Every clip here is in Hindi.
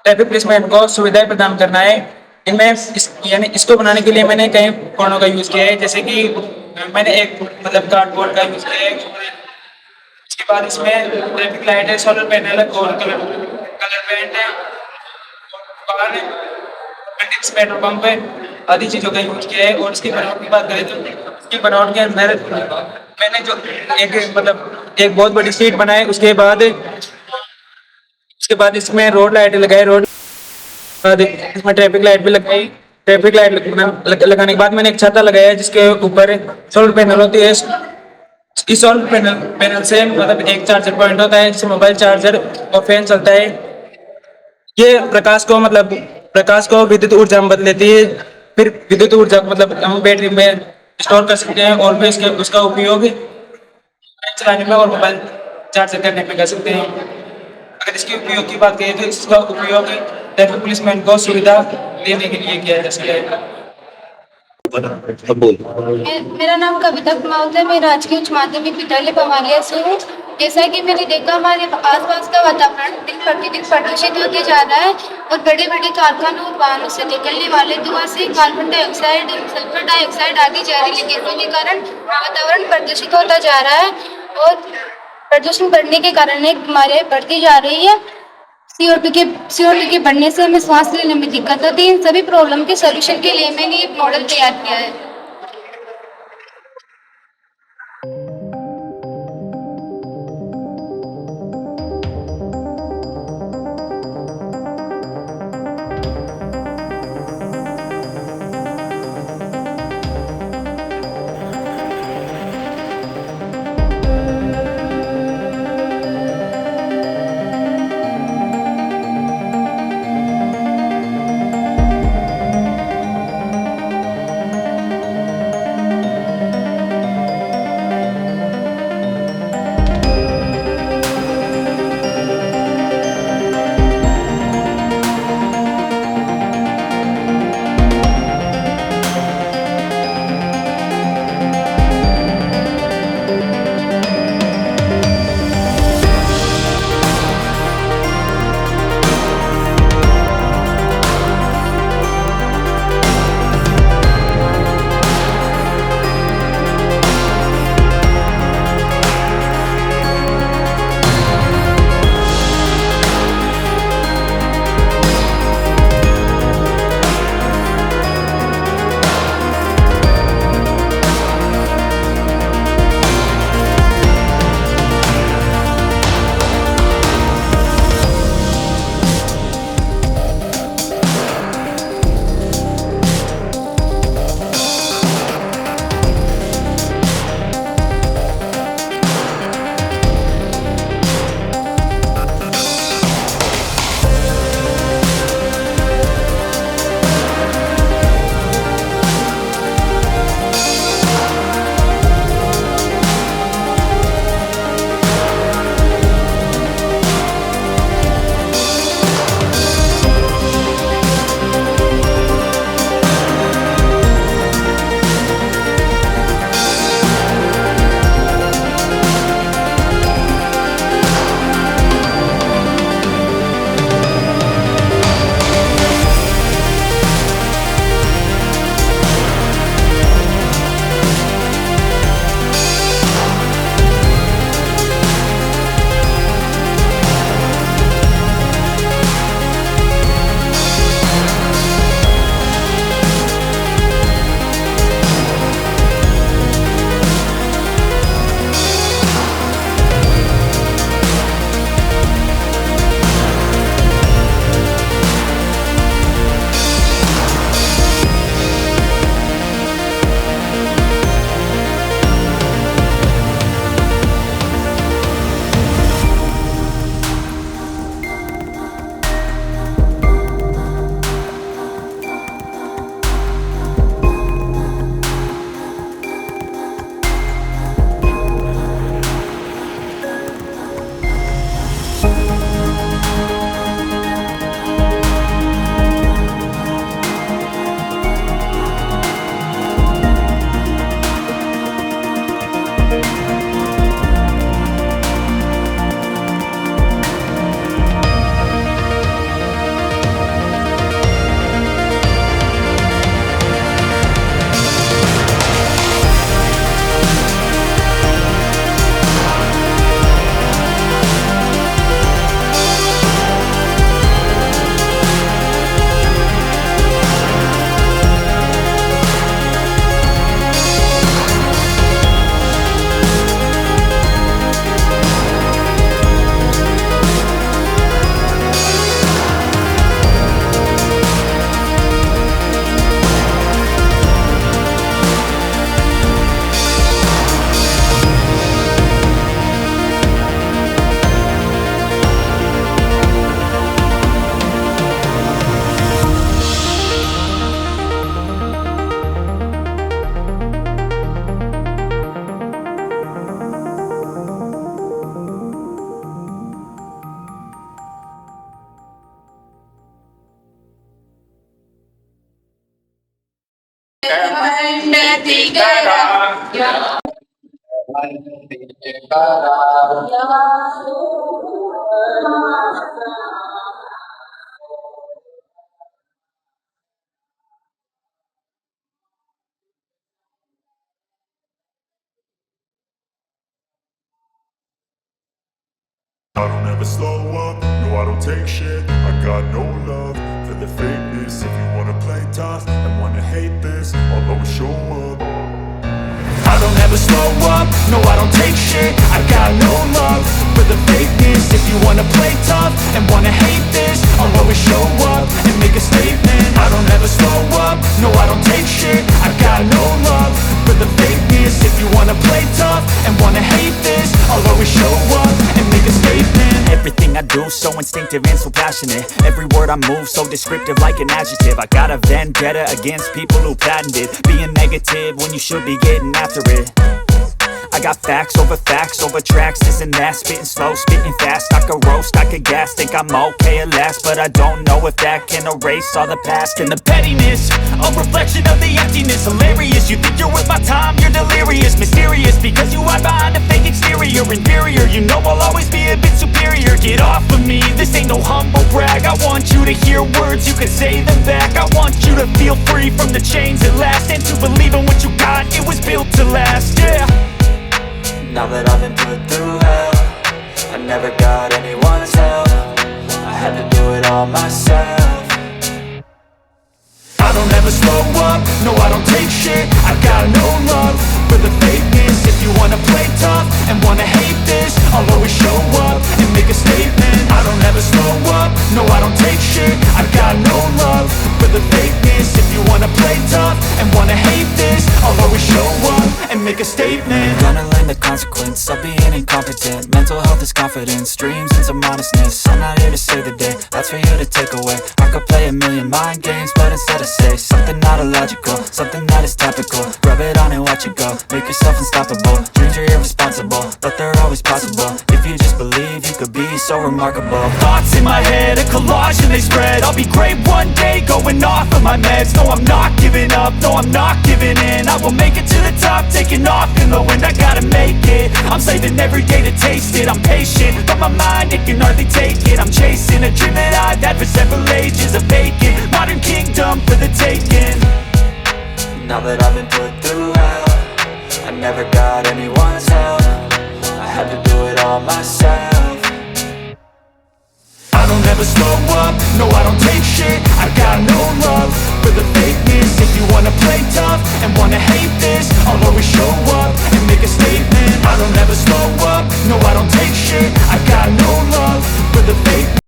ट्रैफिक पुलिसमैन को सुविधाएं प्रदान करना है। इनमें यानी इसको बनाने के लिए मैंने कई उपकरणों का यूज किया है, जैसे कि मैंने एक मतलब कार्डबोर्ड का यूज किया है। उसके बाद इसमें ट्रैफिक लाइट है, सोलर पैनल है और कलर कलर पेंट है, बाहर पेट्रोल पंप है, आदि चीज़ों का यूज किया है। और इसकी बनावट की बात करें तो इसकी बनावट के अंदर मैंने जो एक मतलब एक बहुत बड़ी सीट बनाई, उसके बाद इसमें रोड लाइट लगाई, रोड बाद इसमें ट्रैफिक लाइट भी लगाई। ट्रैफिक लाइट लगाने के बाद मैंने एक छाता लगाया जिसके ऊपर सोलर पैनल होती है। इस सोलर पैनल से मतलब एक चार्जर पॉइंट होता है जिससे मोबाइल चार्जर और फैन चलता है। ये प्रकाश को विद्युत ऊर्जा में बदल देती है। फिर विद्युत ऊर्जा को मतलब हम बैटरी में स्टोर कर सकते हैं और फिर उसका उपयोग मोबाइल चलाने में और मोबाइल चार्ज करने में कर सकते हैं। अगर इसके उपयोग की बात करें तो इसका उपयोग ट्रैफिक पुलिसमैन को सुविधा देने के लिए किया जा सकता है। अब बोल। मेरा नाम कविता कुमावत है। मैं राजकीय उच्च माध्यमिक विद्यालय पवालिया से हूँ। जैसा कि मैंने देखा, हमारे आसपास का वातावरण दिन प्रतिदिन प्रदूषित होते जा रहा है और बड़े बड़े कारखानों और वाहनों से निकलने वाले धुआं से कार्बन डाइऑक्साइड, सल्फर डाइऑक्साइड आदि जहरीली गैसों के कारण वातावरण प्रदूषित होता जा रहा है और प्रदूषण बढ़ने के कारण एक बीमारियां बढ़ती जा रही है। CO2 के बढ़ने से हमें सांस लेने में दिक्कत होती है। इन सभी प्रॉब्लम के सोल्यूशन के लिए मैंने एक मॉडल तैयार किया है। I don't ever slow up, no I don't take shit. I got no love for the fakeness. If you wanna play tough and wanna hate this, I'll always show up. I don't ever slow up, no I don't take shit. I got no love for the fakeness. If you wanna play tough and wanna hate this, I'll always show up and make a statement. I don't ever slow up, no I don't take shit. I got no love for the fakeness. If you wanna play tough and wanna hate this, I'll always show up and make a statement. Everything I do so instinctive and so passionate. Every word I move so descriptive like an adjective. I got a vendetta against people who patented being negative when you should be getting after it. I got facts over tracks, this and that. Spitting slow, spitting fast. I could roast, I could gas. Think I'm okay at last, but I don't know if that can erase all the past. And the pettiness, a reflection of the emptiness. Hilarious, you think you're worth my time, you're delirious. Mysterious, because you hide behind a fake exterior. Inferior, you know I'll always be a bit superior. Get off of me, this ain't no humble brag. I want you to hear words, you can say them back. I want you to feel free from the chains at last, and to believe in what you got, it was built to last, yeah. Now that I've been put through hell, I never got anyone's help. I had to do it all myself. I don't ever slow up, no I don't take shit. I got no love for the fakeness. If you wanna play tough and wanna hate this, I'll always show up and make a statement. I don't ever slow up, no I don't take shit. I got no love for the fakeness. If you wanna play tough and wanna hate this, I'll always show up and make a statement. Gonna learn the consequence of being incompetent. Mental health is confidence, dreams and some modestness. I'm not here to save the day, that's for you to take away. I could play a million mind games, but instead I say something not illogical, something that is topical. Rub it on and watch it go, make yourself unstoppable. Dreams are irresponsible, but they're always possible. If you just believe, you could be so remarkable. Thoughts in my head, a collage and they spread. I'll be great one day, going off of my meds. No, I'm not giving up, no, I'm not giving in. I will make it to the top, taking off in the wind. I gotta make it, I'm saving every day to taste it. I'm patient, but my mind, it can hardly take it. I'm chasing a dream that I've had for several ages. A vacant, modern kingdom for the taking. Now that I've been put through hell, I never got anyone's help. I had to do it all myself. I don't ever slow up, no I don't take shit. I got no love for the fakeness. If you wanna play tough and wanna hate this, I'll always show up and make a statement. I don't ever slow up, no I don't take shit. I got no love for the fakeness.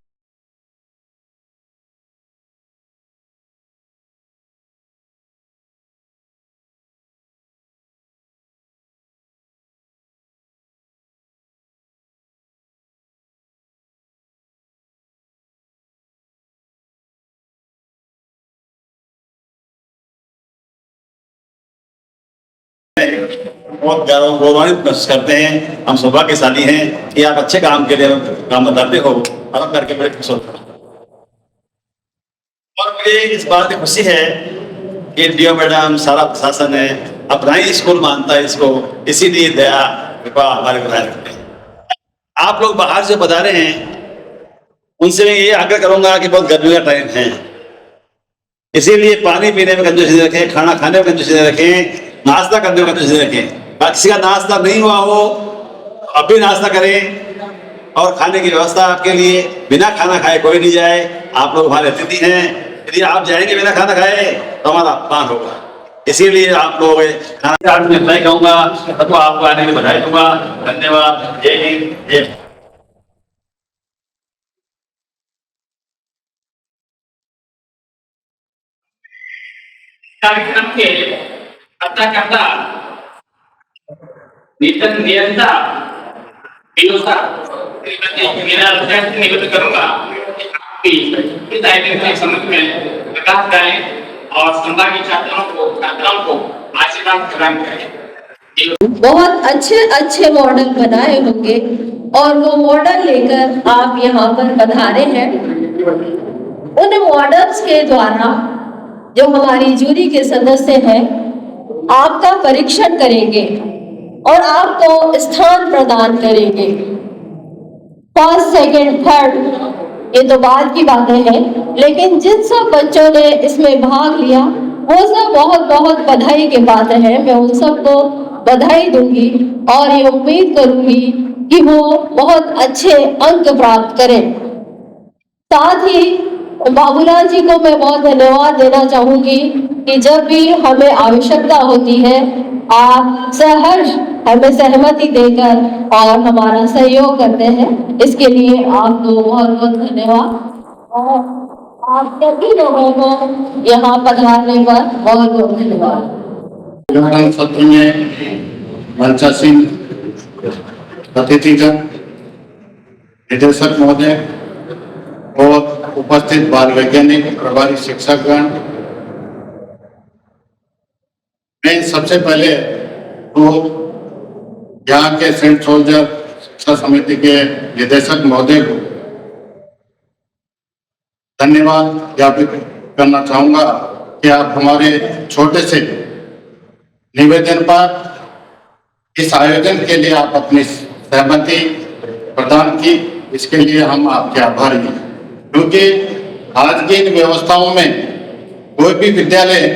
बहुत गौरवान्वित महसूस करते हैं। हम सौभाग्यशाली हैं कि आप अच्छे काम के लिए काम बताते हो और हम करके बड़े खुश होते हैं। और मुझे इस बात की खुशी है कि डीओ मैडम, सारा प्रशासन है अपना ही स्कूल मानता है इसको, इसीलिए दया कृपा हमारे बनाए रखते हैं। आप लोग बाहर से बता रहे हैं, उनसे मैं ये आग्रह करूंगा कि बहुत गर्मी का टाइम है, इसीलिए पानी पीने में कंजूसी रखें, खाना खाने में कंजूसी रखें, नाश्ता करने में कंजूसी रखें। किसी का नाश्ता नहीं हुआ हो अब भी नाश्ता करें, और खाने की व्यवस्था आपके लिए, बिना खाना खाए कोई नहीं जाए। आप लोग हमारे अतिथि हैं, यदि आप जाएंगे बिना खाना खाए तो हमारा अपमान होगा, इसीलिए आप लोग खाना मैं कहूँगा तो आपको आने की बधाई दूंगा। धन्यवाद। जय हिंद, जय। कार्यक्रम के करता नियंता मेरा निवेदन करूंगा कि इस आयोजन के संबंध में प्रकाश डालें और संभागी छात्राओं को आशीर्वाद प्रदान करें। बहुत अच्छे मॉडल बनाए होंगे और वो मॉडल लेकर आप यहाँ पर पधारे हैं। उन मॉडल्स के द्वारा जो हमारी जूरी के सदस्य हैं आपका परीक्षण करेंगे और आपको स्थान प्रदान करेंगे। फर्स्ट, सेकंड, थर्ड ये तो बाद की बातें हैं, लेकिन जिन सब बच्चों ने इसमें भाग लिया वो सब बहुत बहुत बधाई के बातें हैं। मैं उन सबको बधाई दूंगी और ये उम्मीद करूंगी कि वो बहुत अच्छे अंक प्राप्त करें। साथ ही बाबूलाल जी को मैं बहुत धन्यवाद देना चाहूंगी कि जब भी हमें आवश्यकता होती है आप सहर्ष हमें सहमति देकर और हमारा सहयोग करते हैं। इसके लिए आपको बहुत बहुत धन्यवाद और आप सभी लोगों को यहाँ पधारने पर बहुत बहुत धन्यवाद। उद्घाटन सत्र में मंचासीन अतिथिगण, निदेशक महोदय और उपस्थित बाल वैज्ञानिक, प्रभारी शिक्षकगण, मैं सबसे पहले तो यहाँ के सेंट सोल्जर शिक्षा समिति के निदेशक महोदय को धन्यवाद ज्ञापित करना चाहूंगा कि आप हमारे छोटे से निवेदन पर इस आयोजन के लिए आप अपनी सहमति प्रदान की, इसके लिए हम आपके आभारी हैं। क्योंकि आज की इन व्यवस्थाओं में कोई भी विद्यालय,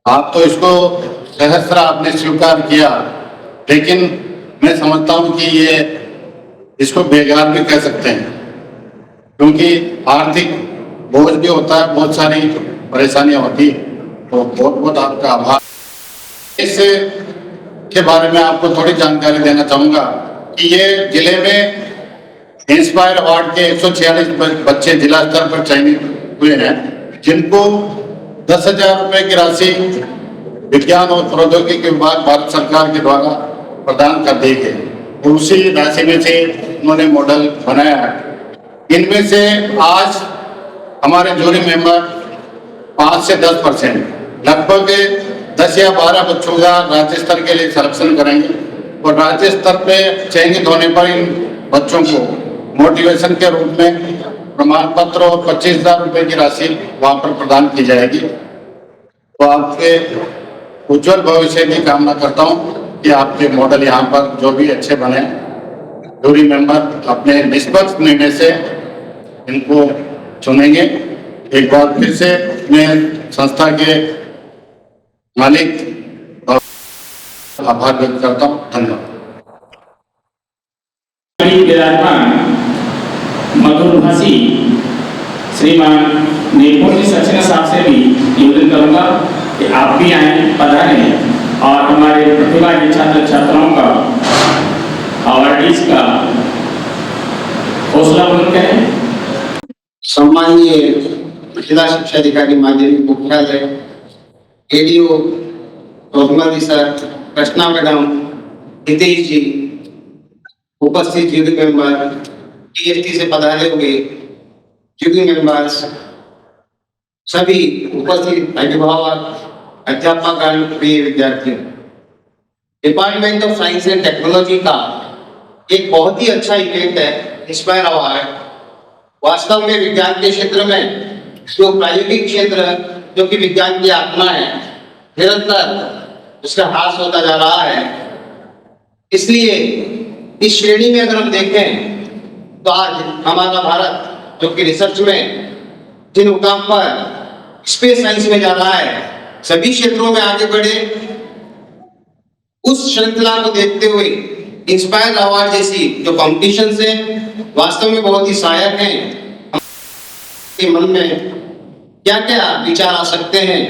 आप तो इसको सहस्त्र आपने स्वीकार किया, लेकिन मैं समझता हूं कि ये इसको बेकार भी कह सकते हैं, क्योंकि आर्थिक बोझ भी होता है, बहुत सारी परेशानियां होती है। तो बहुत बहुत आपका आभार। इस के बारे में आपको थोड़ी जानकारी देना चाहूंगा कि ये जिले में इंस्पायर अवार्ड के 146 बच्चे जिला स्तर पर चयनित हुए हैं, जिनको 10,000 रुपए की राशि विज्ञान और प्रौद्योगिकी विभाग भारत सरकार के द्वारा प्रदान कर दी गई और उसी राशि में से उन्होंने मॉडल बनाया है। इनमें से आज हमारे जूरी मेंबर 5 से 10% लगभग 10 या 12 बच्चों का राज्य स्तर के लिए सिलेक्शन करेंगे और राज्य स्तर पे चयनित होने पर इन बच्चों को मोटिवेशन के रूप में प्रमाण पत्र और 25,000 रुपए की राशि वहां पर प्रदान की जाएगी। तो आपके उज्जवल भविष्य की कामना करता हूं कि आपके मॉडल यहाँ पर जो भी अच्छे बने, जूरी मेंबर अपने निष्पक्ष निर्णय से इनको चुनेंगे। एक बार फिर से मैं संस्था के मालिक और आभार व्यक्त करता हूँ। धन्यवाद। मधुरभाषी श्रीमान नेपोली सचिन साहब से भी निवेदन करूंगा कि आप भी आए, पधारें और हमारे प्रतिभागी छात्र छात्राओं का, अवार्डीज का हौसला बुलंद करें। सम्मानीय जिला शिक्षा अधिकारी माध्यमिक मुख्यालय, ADO Rosemary sir, Krishna madam, Hitesh ji, उपस्थित जूरी मेंबर, टीएसटी से पधारे हुए जूरी मेंबर्स, सभी उपस्थित अभिभावक, अध्यापकगण, प्रिय विद्यार्थियों, department of science and technology का एक बहुत ही अच्छा इवेंट है इंस्पायर अवार्ड। वास्तव में विज्ञान के क्षेत्र में जो प्रायोगिक क्षेत्र जो कि विज्ञान की आत्मा है, निरंतर उसका ह्रास होता जा रहा है। इसलिए इस श्रेणी में अगर हम देखें तो आज हमारा भारत जो कि रिसर्च में जिन मुकाम पर स्पेस साइंस में जा रहा है, सभी क्षेत्रों में आगे बढ़े, उस श्रृंखला को देखते हुए इंस्पायर अवार्ड जैसी जो कॉम्पिटिशन है वास्तव में बहुत ही सहायक हैं। के मन में क्या क्या विचार आ सकते हैं,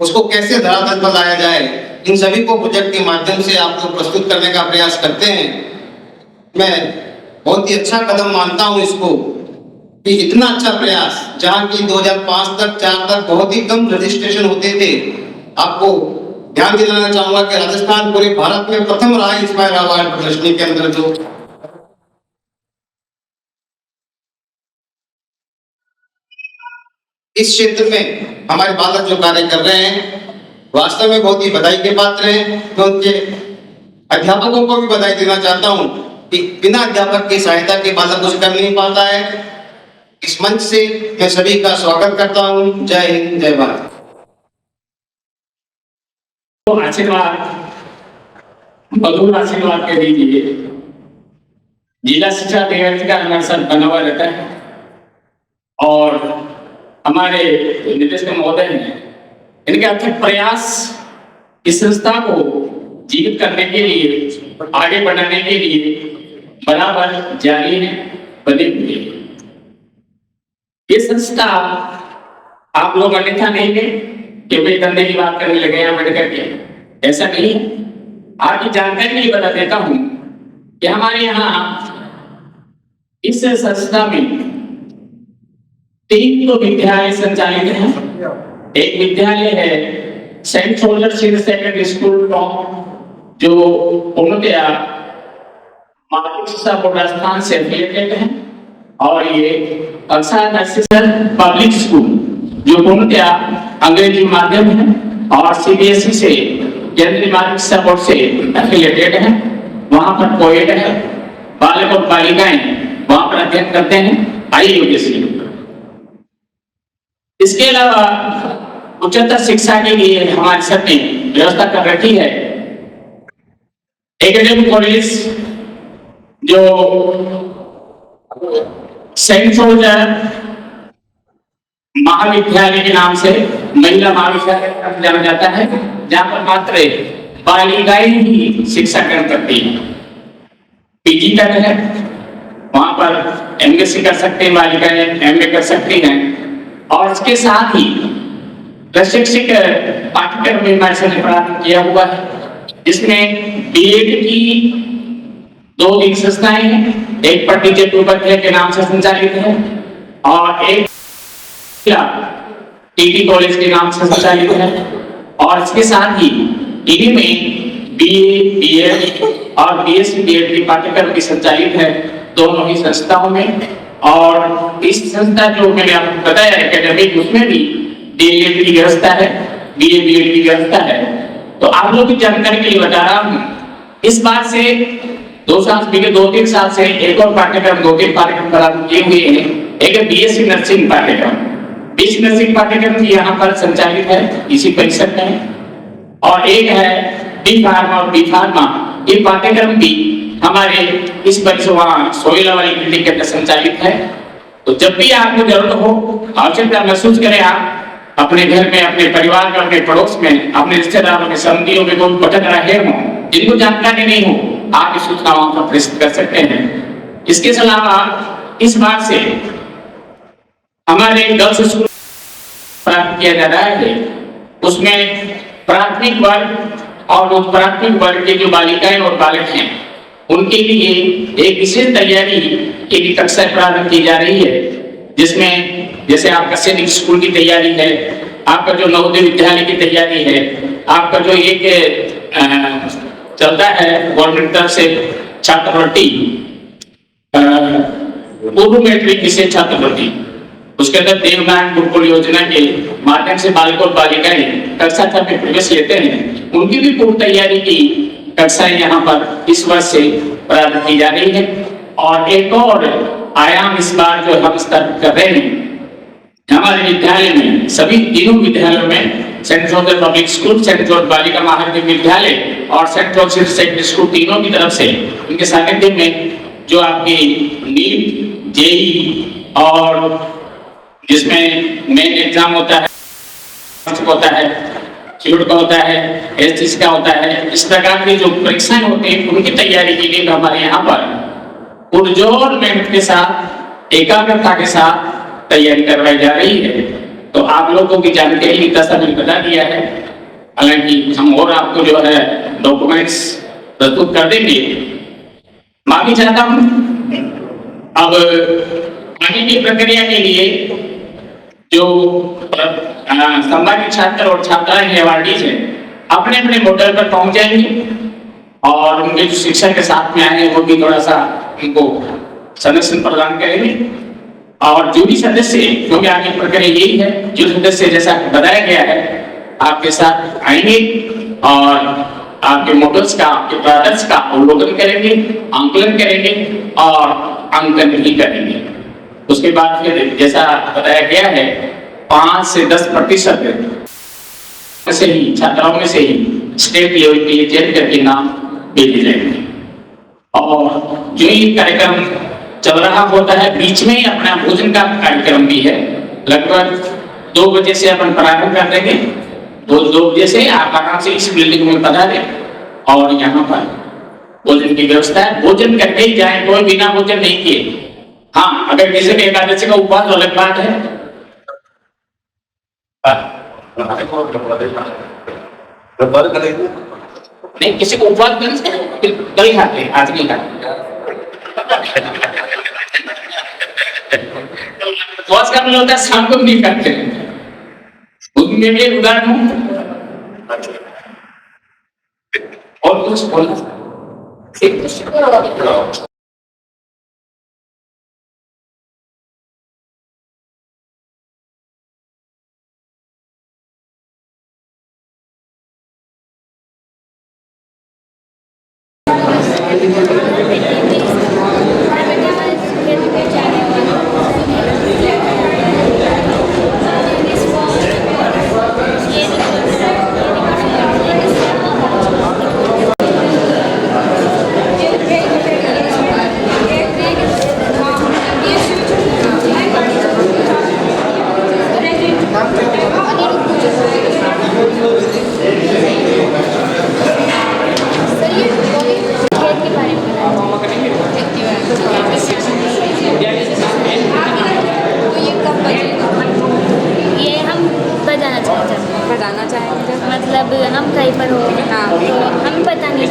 उसको कैसे धरातल पर लाया जाए, इन सभी को प्रोजेक्ट के माध्यम से आप लोग प्रस्तुत करने का प्रयास करते हैं। मैं बहुत ही अच्छा कदम मानता हूं इसको कि इतना अच्छा प्रयास, जहां की 2005 तक 4 तक बहुत ही कम रजिस्ट्रेशन होते थे। आपको ध्यान दिलाना चाहूंगा कि राजस्थान पूरे भारत में प्रथम रहा इंस्पायर अवार्ड प्रदर्शनी के अंदर। जो इस क्षेत्र में हमारे बालक जो कार्य कर रहे हैं वास्तव में बहुत ही बधाई के पात्र हैं। मैं उनके अध्यापकों को भी बधाई देना चाहता हूं कि बिना अध्यापक की सहायता के बालक कुछ कर नहीं पाता है। इस मंच से मैं सभी का स्वागत करता हूँ। जय हिंद, जय भारत। तो आशीर्वाद, मधुर आशीर्वाद के दीजिए। जिला शिक्षा अधिकारी का हमारे साथ बना हुआ रहता है और हमारे निदेशक महोदय हैं, इनके अथक प्रयास इस संस्था को जीवित करने के लिए, आगे बढ़ाने के लिए बराबर जारी है, बने हुए हैं। ये संस्था आप लोग अन्यथा नहीं है कि भाई धंधे की बात करने लगे या बैठ करके, ऐसा नहीं है। आपकी जानकारी के लिए बता देता हूं कि हमारे यहाँ इस संस्था में 3 तो विद्यालय संचालित हैं। एक विद्यालय है Saint Soldier Senior Secondary School जो पूर्णतया माध्यमिक शिक्षा बोर्ड राजस्थान से एफिलिएटेड है, और ये कक्षा पब्लिक स्कूल जो पूर्णतया अंग्रेजी माध्यम है और सीबीएसई से केंद्रीय माध्यमिक शिक्षा बोर्ड से एफिलिएटेड है। वहां पर कोएड है, बालक और बालिकाएं वहां पर अध्ययन करते हैं IUPAC। इसके अलावा उच्चतर शिक्षा के लिए हमारे सर ने व्यवस्था कर रखी है। एकेडमिक कॉलेज जो सेंट सोल्जर महाविद्यालय के नाम से महिला महाविद्यालय जाना जाता है, जहां पर मात्र बालिकाएं ही शिक्षा ग्रहण करती हैं। PG तक है, वहां पर MSc कर सकते हैं बालिकाएं, MA कर सकती हैं, और इसके साथ ही प्रशिक्षक पाठ्यक्रम में हमारे सर ने प्रारंभ किया हुआ है, जिसमें BEd की 2 दिन संस्थाएं हैं। एक पट्टी उपाध्याय के नाम से संचालित है और एक TT कॉलेज के नाम से संचालित है, और इसके साथ ही इन्हीं में BA, BEd और BSc BEd की पाठ्यक्रम भी संचालित है, दोनों ही संस्थाओं में। और इस संस्था जो मैंने आपको बताया एकेडमिक, उसमें भी DED की व्यवस्था है, BA BEd की व्यवस्था है। तो आप लोग की जानकारी के लिए बता रहा हूँ, इस बात से 2-3 साल से एक और पाठ्यक्रम 2-3 पाठ्यक्रम प्रारंभ किए हुए हैं। एक है BSc नर्सिंग पाठ्यक्रम, BSc नर्सिंग पाठ्यक्रम भी यहाँ पर संचालित है इसी परिसर में, और एक है B फार्मा और B फार्मा। ये पाठ्यक्रम भी हमारे इस परिसर वहाँ सोयला वाली बिल्डिंग के अंदर संचालित है। तो जब भी आपको जरूरत हो, आवश्यकता महसूस करें, आप अपने घर में, अपने परिवार में, अपने पड़ोस में, अपने रिश्तेदारों में, संबंधियों में कोई भटक रहे हो, जिनको जानकारी नहीं हो, आप इस सूचनाओं का प्रेषित कर सकते हैं। इसके अलावा इस बात से हमारे गर्ल्स स्कूल प्रारंभ किया जा रहा है, उसमें प्राथमिक वर्ग और उस प्राथमिक वर्ग के जो बालिकाएं और बालक हैं, उनके लिए एक विशेष तैयारी के लिए कक्षाएं प्रारंभ की जा रही है, जिसमें जैसे आपका सैनिक स्कूल की तैयारी है, आपका जो नवोदय विद्यालय की तैयारी है, आपका जो एक चलता है गवर्नमेंट तरफ से छात्रवृत्ति, पूर्व मैट्रिक विशेष छात्रवृत्ति, उसके अंदर देवनारायण गुरुकुल योजना के माध्यम से बालक और बालिकाएं कक्षा 6 में प्रवेश लेते हैं, उनकी भी पूर्व तैयारी की कक्षाएं यहाँ पर इस वर्ष से प्रारंभ की जा रही है। और एक और आयाम इस बार जो हम स्तर कर रहे हैं, हमारे विद्यालय में सभी तीनों विद्यालयों में Saint Joseph Public School, Saint Joseph बालिका माध्यमिक विद्यालय और सेंट जोसेफ सेकेंडरी स्कूल, तीनों की तरफ से उनके सानिध्य में जो आपकी नीट, जेई और जिसमें मेन एग्जाम होता है, सीट का होता है, SSC का होता है, इस प्रकार की जो परीक्षाएं होती हैं, उनकी तैयारी के लिए हमारे यहाँ पर पुरजोर मेहनत के साथ, एकाग्रता के साथ तैयारी करवाई जा रही है। तो आप लोगों की जानकारी का सब बता दिया है, हालांकि हम और आपको जो है डॉक्यूमेंट्स प्रस्तुत कर देंगे। माफी चाहता हूँ। अब आगे की प्रक्रिया के लिए जो संबंधित छात्र और छात्राएं हैं, अवार्डीज हैं, अपने अपने होटल पर पहुंच जाएंगे और उनके जो शिक्षक के साथ में आए हैं वो भी थोड़ा सा उनको संरक्षण प्रदान करेंगे। और जो भी सदस्य, क्योंकि आगे प्रक्रिया यही है, जो सदस्य जैसा बताया गया है आपके साथ आएंगे और आपके मॉडल्स का, आपके प्रोडक्ट्स का अवलोकन करेंगे, आंकलन करेंगे और अंकन भी करेंगे। उसके बाद फिर जैसा बताया गया है 5 से 10% से ही छात्राओं में से ही स्टेट लेवल के लिए चयन करके नाम भेजे जाएंगे। और जो ये कार्यक्रम चल रहा होता है, बीच में ही अपना भोजन का कार्यक्रम भी है। लगभग 2 बजे से अपन प्रारंभ कर देंगे। 2 बजे से आप आराम से इस बिल्डिंग में पधारें और यहाँ पर भोजन की व्यवस्था है। भोजन करके ही जाए, कोई बिना भोजन नहीं किए। हाँ, अगर किसी के एकादशी का उपवास अलग बात है। नहीं, किसी को उपवास कल ही खाते हैं, आज नहीं खाते। उपवास करना होता है, शाम को नहीं करते। उनमें भी एक उदाहरण हूं। और कुछ बोलना मतलब हम कहीं पर हो तो हम पता नहीं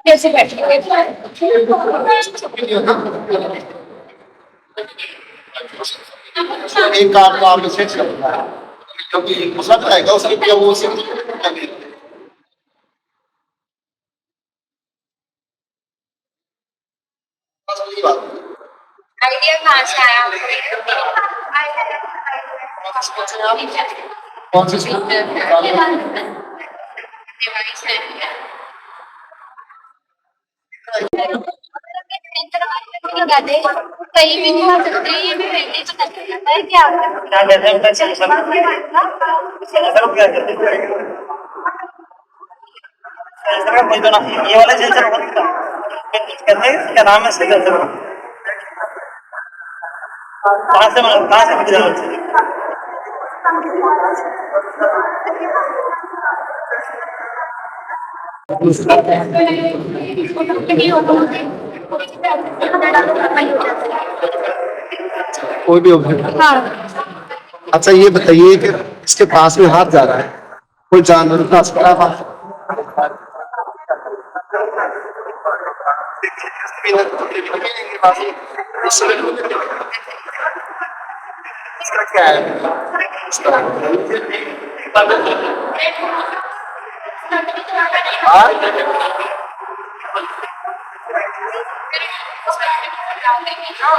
कैसे बैठेंगे? एक कार्ड को आपको सेट करना है क्योंकि मुसलत रहेगा उसके लिए वो आइडिया कहाँ से आया कौन सी स्कूल आपको? लगाते हैं, कहीं भी नहीं आ सकते, ये भी पहले तो करना जाता है कि आप क्या कहते हैं बेटा सेंसर को? सेंसर को क्या कहते हैं? सेंसर का कोई तो नाम, ये वाला सेंसर होगा ना, कहते हैं क्या नाम है इसका सेंसर का? कहाँ से बिक रहा है? कोई भी ऑब्जेक्ट। हाँ। अच्छा ये बताइए कि इसके पास में हाथ जा रहा है, कोई जानवर का इसका क्या है?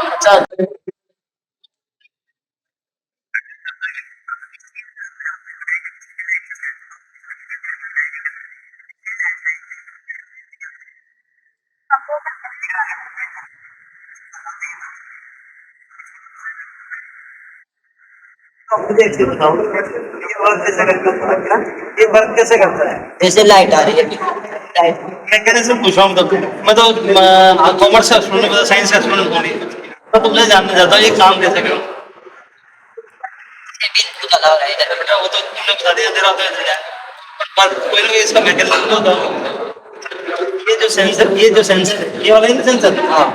अच्छा मुझे एक चीज बताओ, ये वर्क कैसे करता है? ये वर्क कैसे करता है? जैसे लाइट आ रही है, लाइट मैं कहने से पूछ रहा हूँ, मतलब मैं तो कॉमर्स का स्टूडेंट, मतलब साइंस का स्टूडेंट हूँ नहीं, मैं तुमसे जानना चाहता हूँ ये काम कैसे करूँ? बेटा वो तो तुमने बता दिया, अंधेरा होता है, पर कोई ना इसका मैकेनिज्म तो होता। ये जो सेंसर ये वाला ही सेंसर, हाँ,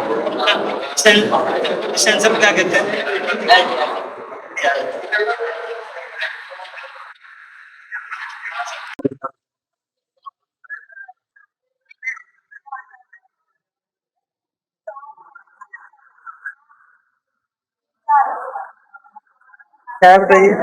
सेंसर को क्या कहते हैं? क्या है बताइए?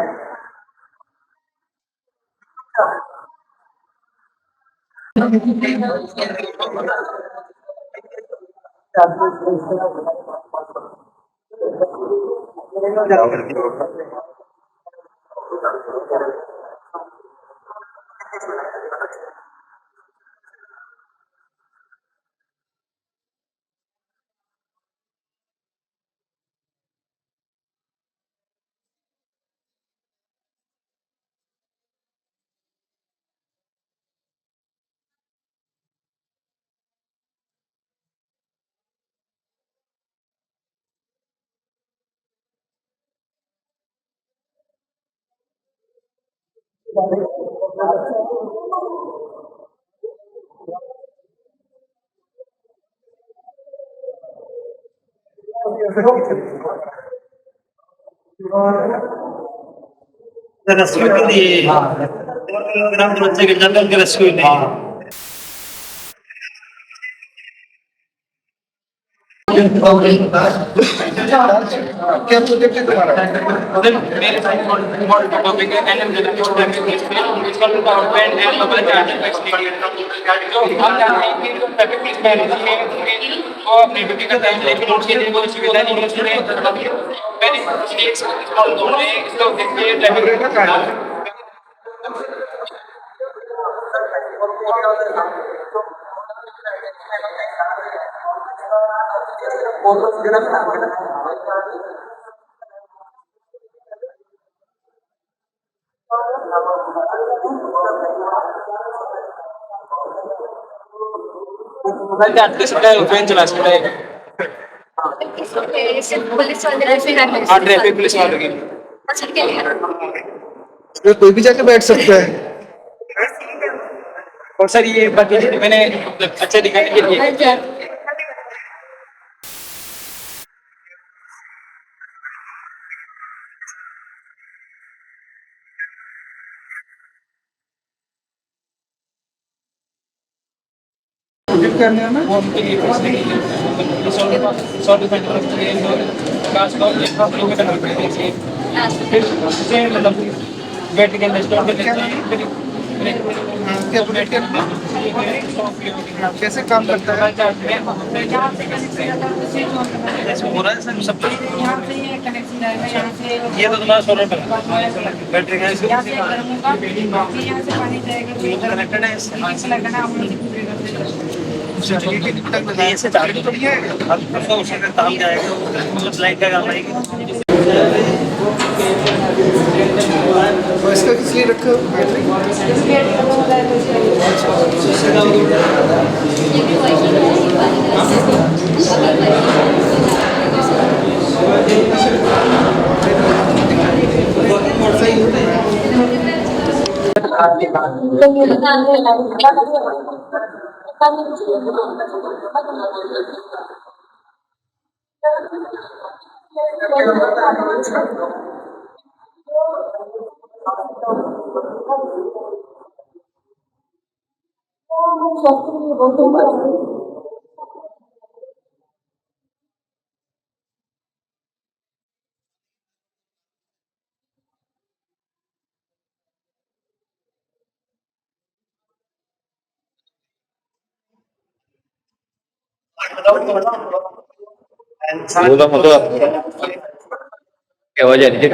रेस्क्यू के लिए ग्राम बच्चे के जंगल के रेस्क्यू नहीं क्या प्रोजेक्ट है तुम्हारा? मेरे टॉपिक है एनएम इसका outline and mobile charging experience जो हम जानते हैं कि ट्रैफिक पुलिस मैनेजर में वो अपनी ड्यूटी करता है, लेकिन उसके लिए कोई सुविधा नहीं है। उसमें पहले स्टेट्स और दोनों इसको देखिए ट्रैफिक मोबाइल चार्ज सकता है, फैन चला सकता है। पुलिस वगैरह से करना हाँ, ट्रैफिक पुलिस वालों की इसमें कोई भी जाके बैठ सकता है। और सर ये बाकी मैंने अच्छा दिखाने के लिए करने में वो उनके लिए फिर मतलब बैठ के रेस्टोरेंट पे कैसे काम करता है? सब ये तो तुम्हारा सोलर पर बैटरी का कनेक्टेड है। ऐसे चालू तो नहीं है, अब तो उसी में काम जाएगा, मतलब लाइट का काम आएगी। इसका किस लिए रखा क्या वजह है?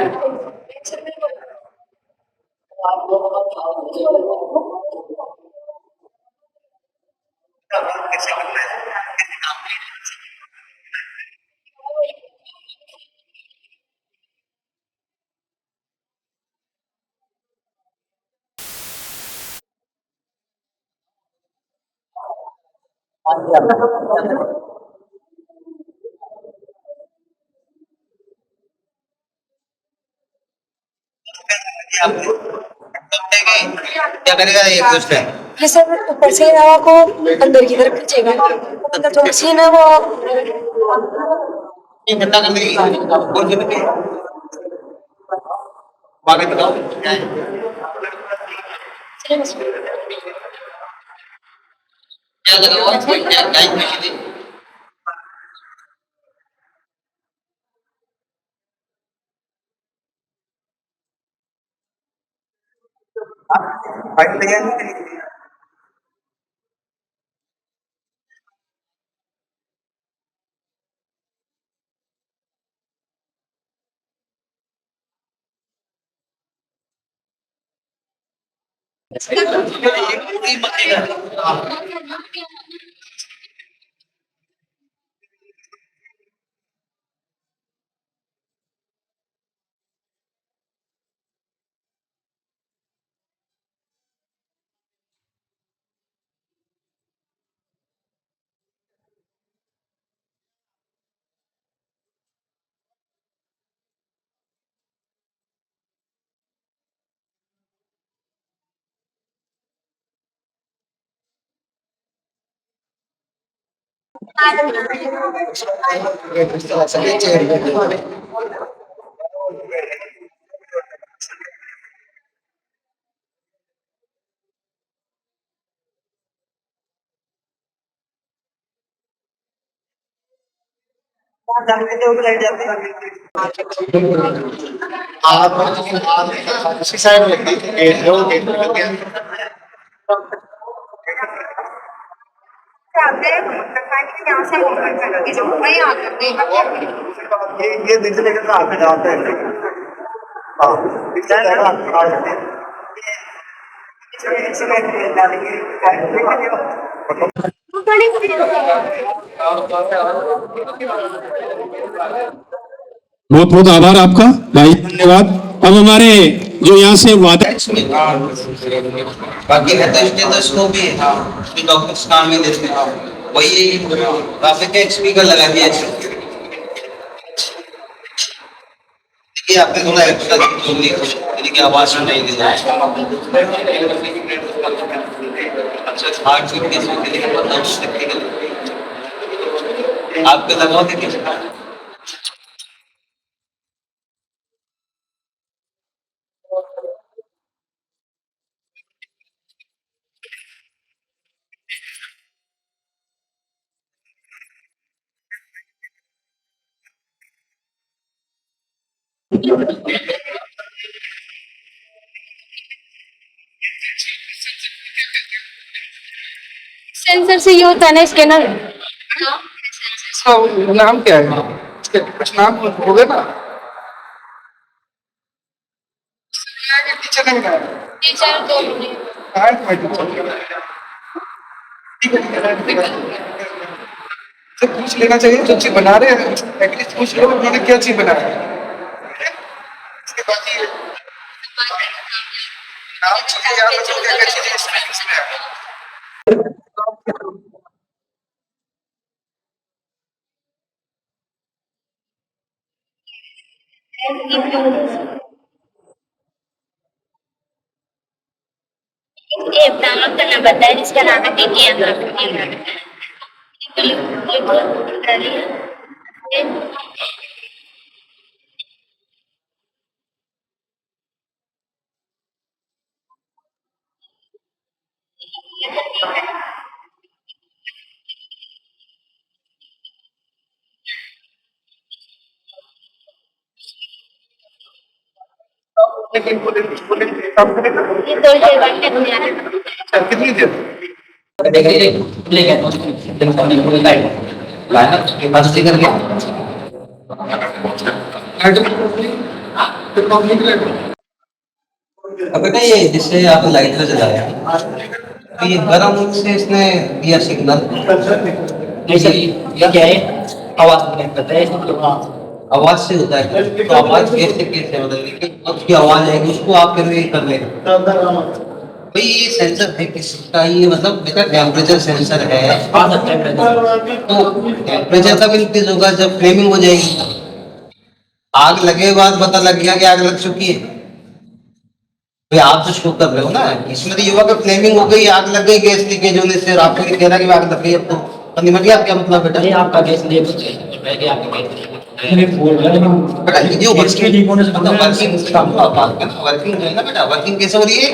क्या करेगा ये कुछ है? ये सर ऊपर से हवा को अंदर की तरफ खींचेगा, अंदर थोड़ी सी ना वो ये ठंडा कर देगी और जो भी बाकी बताओ क्या है? क्या लगा हुआ है? क्या टाइम में आप उसी साइड में गेट है, वो गेट में लग गया। ये नीचे लेकर तो आगे जाते हैं। हाँ, बहुत बहुत आभार आपका भाई, धन्यवाद। अब हमारे जो यहाँ से वादा बाकी है तो स्टेथोस्कोप भी है, जो डॉक्टर्स काम में देते हैं, वही काफी का स्पीकर लगा दिया है। ये आपने थोड़ा एक्स्ट्रा जोड़ने की कोशिश की कि आवाज नहीं दे रहा है। अच्छा हार्ट फिटनेस के लिए मतलब आपके लगाओ देखिए। सेंसर से ये होता है ना स्कैनर। इसका नाम क्या है? इसके कुछ नाम होगा ना? टीचर ने बताया। टीचर दोनों ने। हाँ, मैं टीचर। तो पूछ लेना चाहिए जो चीज बना रहे हैं एटलीस्ट पूछ लो उन्होंने क्या चीज बनाया है। इसके बाद ये नाम चीजें याद रखो क्या क्या चीजें इसमें है। ऐप डाउनलोड करना पड़ता है जिसका नाम है टीके कितनी देर बेटा ये जिससे आप लाइट में जलाया तो ये गर्म से इसने दिया सिग्नल क्या है आवाज से होता है तो आवाज कैसे कैसे मतलब उसकी आवाज आएगी उसको आप फिर भी कर रहे भाई ये सेंसर है किसका ये मतलब बेटा टेम्परेचर सेंसर है तो टेम्परेचर कब इंक्रीज होगा जब फ्लेमिंग हो जाएगी आग लगे बाद पता लग गया कि आग लग चुकी है भाई आप तो शो कर रहे हो ना इसमें तो युवा का फ्लेमिंग हो गई आग लग गई गैस लीकेज होने से और आपको ये कह रहा कि आग लग गई अब तो निमट गया क्या मतलब बेटा ये आपका गैस लीकेज बेटा ये जो वर्किंग मतलब वर्किंग काम का बात करना वर्किंग जो है ना बेटा वर्किंग कैसे हो रही है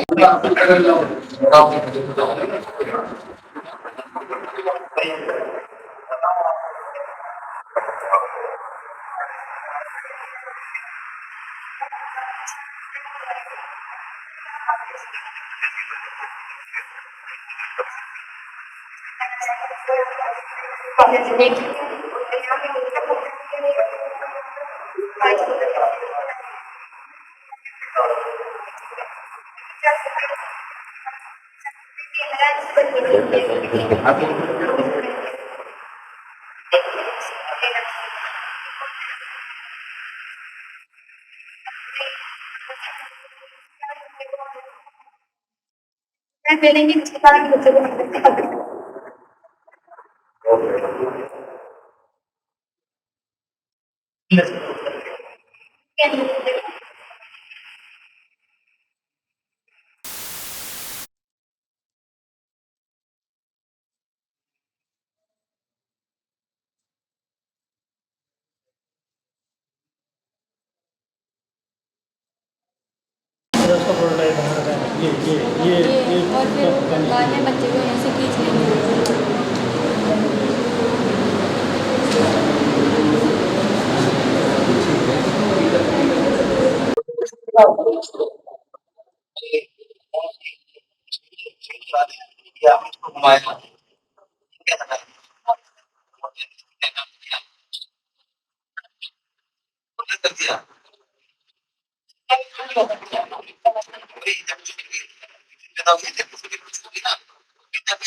और फिर बाद में बच्चे को ऐसे खींच लेंगे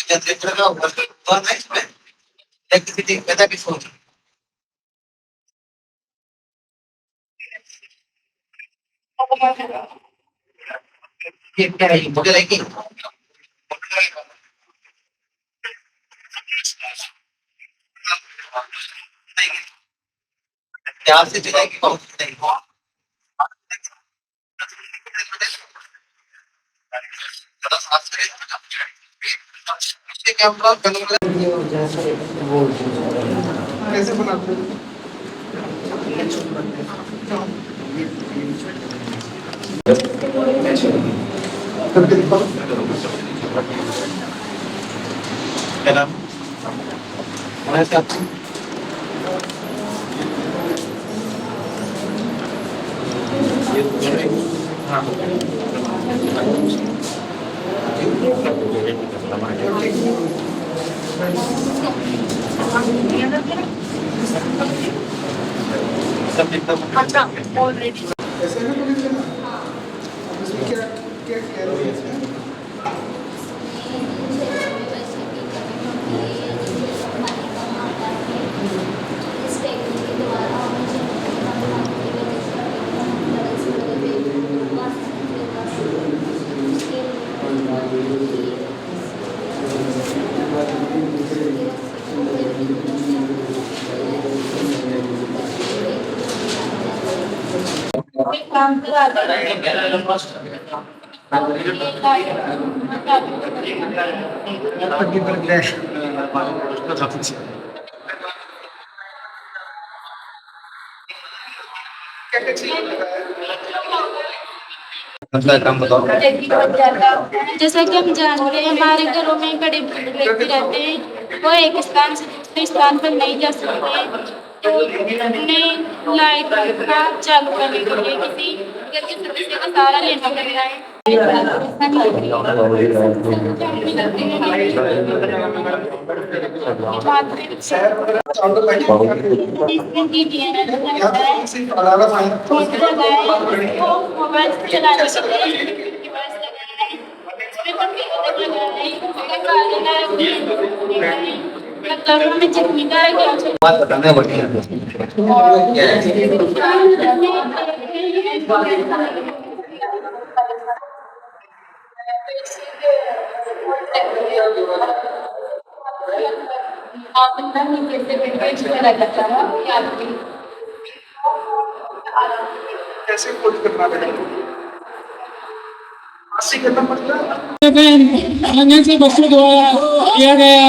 जनरेटर का वर्क हुआ ना इसमें इलेक्ट्रिसिटी पैदा किस होगी ये क्या है मोटर है कि क्या से चलाएगी कौन से चलाएगी कैमरा कैसे बनाते क्या नाम काम करा जैसा कि हम जानते हैं हमारे घरों में बड़े बुजुर्ग व्यक्ति रहते हैं, वो एक स्थान से दूसरे स्थान पर नहीं जा सकते, तो उन्हें लाइट का चालू करने के लिए किसी घर के सदस्य का सहारा लेना पड़ता है। बात बताने बढ़िया कैसे खोज करना पड़ेगा, करना पड़ता है आंगन से बच्चों द्वारा किया गया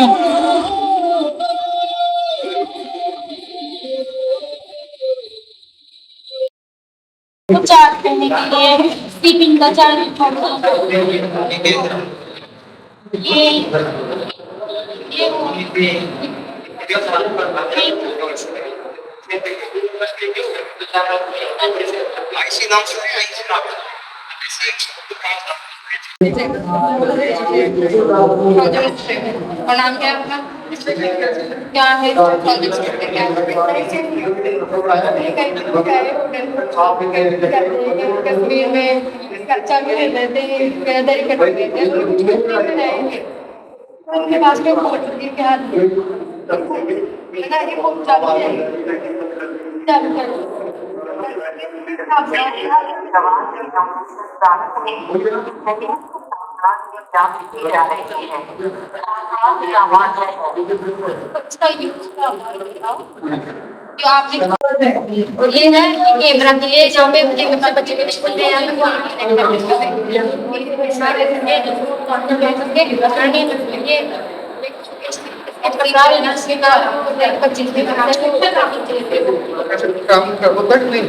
चार्ट करने के लिए स्लीपिंग का चार्ट आईसी नाम सुने, आईसी नाम और नाम क्या है आपका? क्या है कश्मीर में कच्चा भी रहते हैं, उनके पास में के हाथ चालू कर जो आपने ये है कैमरा के लिए जहाँ पे बच्चे के बोलते हैं परिवार काम होता कि नहीं?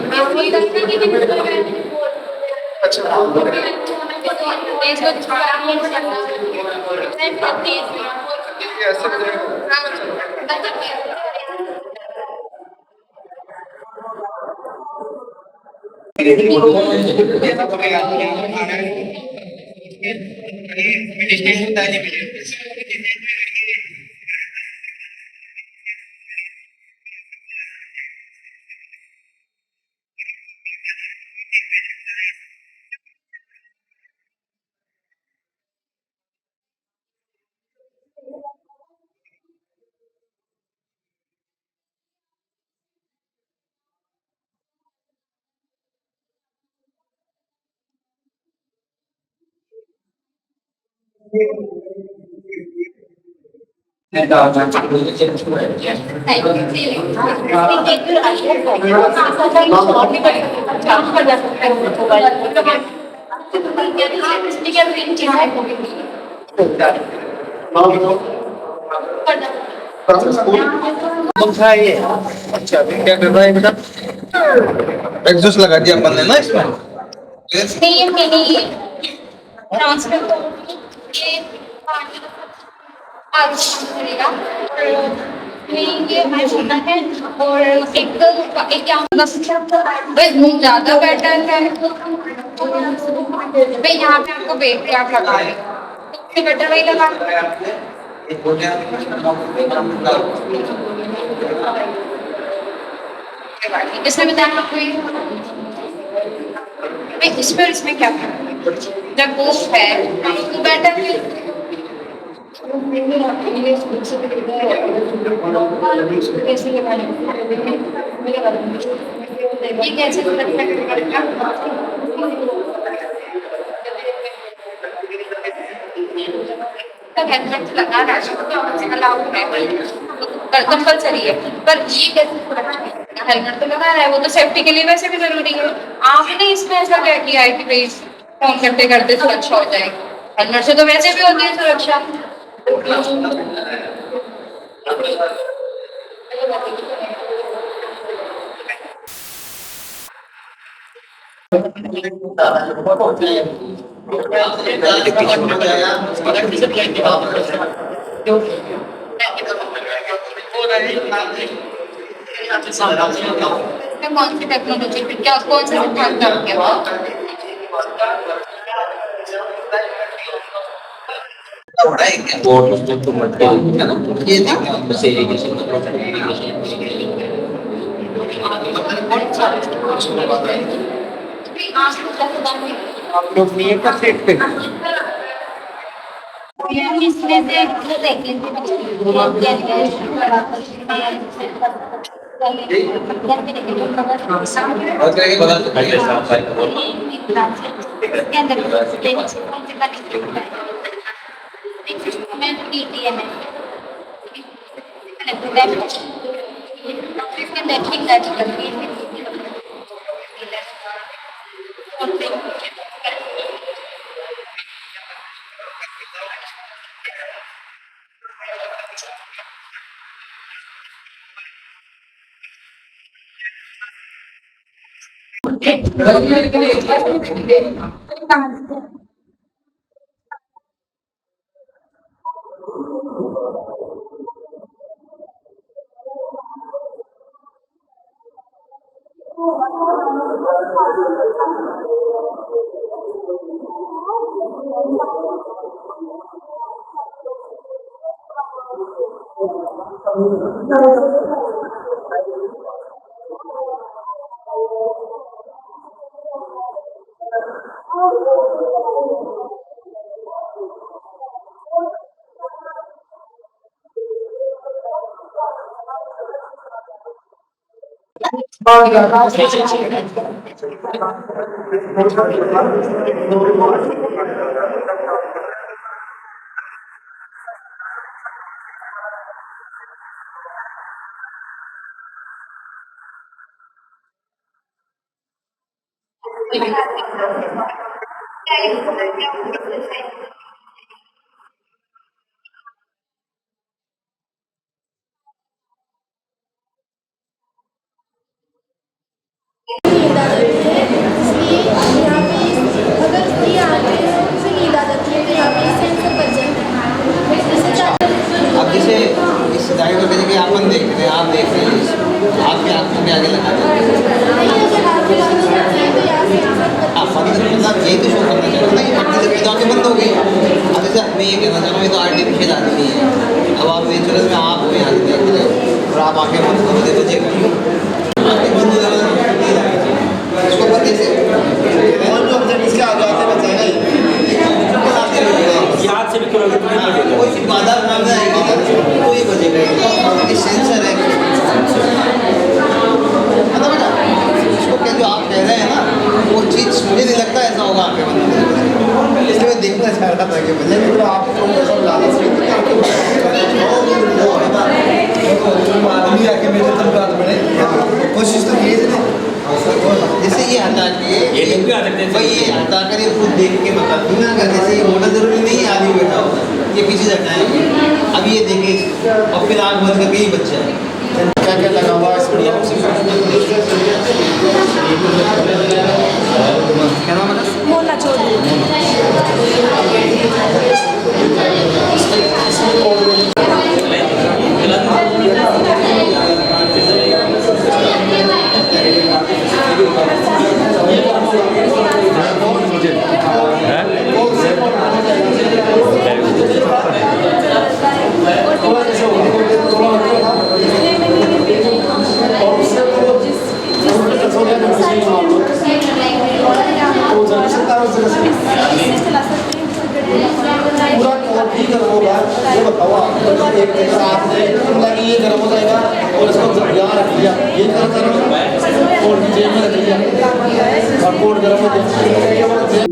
अच्छा क्या कर रहा है बेटा? एग्जॉस्ट लगा दिया अपन ने ना इसमें। और एक ज्यादा बेटर है भाई, यहाँ पे आपको बेट पे आप लगा रहे हो, बेटर वही लगा इसमें बताया इसमें क्या जब वो है तो बेटर ये कैसे हेलमेट लगा रहा है कंपलसरी है, पर ये कैसे हेलमेट तो लगा रहा है, वो तो सेफ्टी के लिए वैसे भी जरूरी है। आपने इसमें ऐसा क्या किया है कि भाई फोन करते करते सुरक्षा हो जाएगी? हेलमेट से तो वैसे भी होती है सुरक्षा। कौन सी टेक्नोलॉजी पे क्या कौन सा सिद्धांत आपके आप लोग नहीं है सेट पे इसमें से अब जैसे इस ड्राइवर का जगह अपन देख रहे हैं, आप देख रहे हैं, आपके आंखों के आगे लगा दें। मतलब यही तो शो करना चाहिए ना, ये पट्टी लगी तो आंखें बंद हो गई। अब जैसे मैं ये कहना चाह रहा हूँ, ये तो आर्टिफिशियल आदमी है। अब आप नेचुरल में आप में आगे देख रहे हो और आप आंखें बंद करो, देखो चेक आंखें बंद हो जाएगा इसको बंद कैसे और जो जब इसके आगे आते बचाएगा याद से भी कोई सी बाधा नाम आएगी तो ये बजेगा, ये सेंसर है। बेटा इसको क्या जो आप कह रहे हैं ना वो चीज़ मुझे नहीं लगता ऐसा होगा आपके बंद, इसलिए मैं देखना चाह रहा था कि बजे तो आप कोशिश तो की जैसे ये हटा के ये हटा कर ये खुद देख के बता दूँ ना, अगर जैसे ये मोटा जरूरी नहीं है आदमी बैठा होता है, ये पीछे हटाएंगे। अब ये देखें और फिर आँख बंद करके ही बच्चा है क्या क्या लगा हुआ है क्या नाम है? मोना चौधरी। ये बताओ आप एक जगह आपने लगी ये गर्म हो जाएगा और इसको यहाँ रख लिया, ये गर्म और जेब में रख लिया और कोट गर्म हो जाएगा।